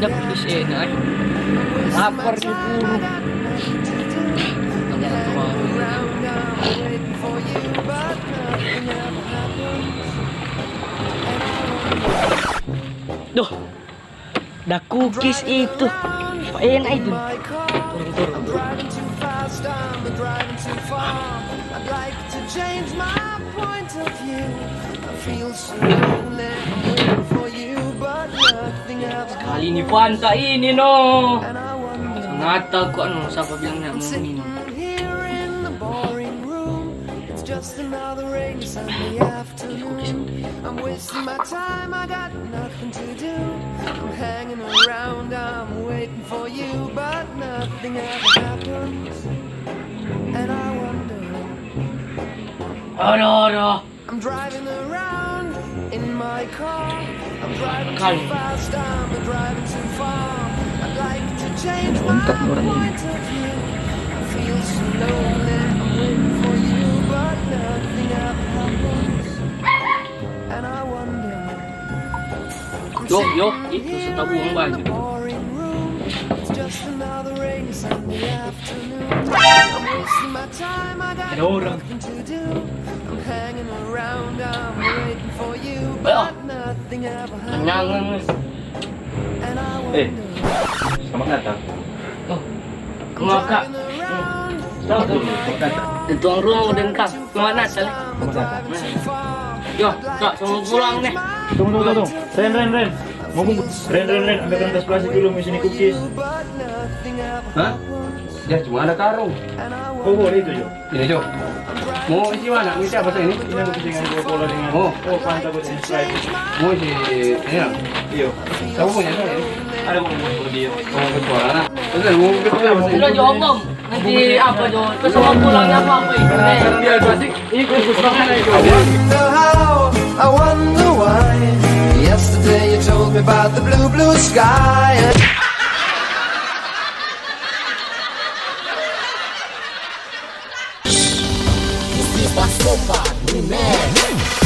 Ada pulis enak. Lapar nih buru. Duh, dah cookies itu. Enak itu. Turun. Kali ini Fanta ini no. Sangat takut no, siapa bilang nak mau minum. Just another rainy Sunday afternoon. I'm wasting my time, I got nothing to do. I'm hanging around, I'm waiting for you, but nothing ever happens. And I wonder. Aduh. I'm driving around in my car. I'm driving too fast, I'm driving too far. I'd like to change my point of view. I feel so lonely, I'm waiting for you, but nothing ever happens. And I wonder. Yo, itu setabung banyak. It's just another rainy Sunday afternoon. I'm wasting my time, I got nothing to do. I'm hanging around, I'm waiting for you, but nothing ever happens. And I wonder. Selamat datang. Oh, kemakak. Tuang rumah udah engkau. Selamat datang. Yo, kak, tunggu pulang nih. Tunggu. Ren. Ren, ambil kertas plastik dulu, mesin cookies. Hah? Ya, cuma ada karung. Oh, boleh itu, Jo. Ini, Jo. Mau isi mana? Isi apa sih ini? Ini aku dengan Coca-Cola dengan Fanta buat Sprite. Mau isi ini lah. Iya. Kamu punya apa ini? Ada mau dia. Mau ke suara nah. Terus mau ke apa sih? Udah Jo om. Nanti apa Jo? Terus sama pulangnya apa ini? Karena dia plastik. Ini khusus banget ya, Jo. I wonder why. Yesterday you told me about the blue sky. This is my sopa, man.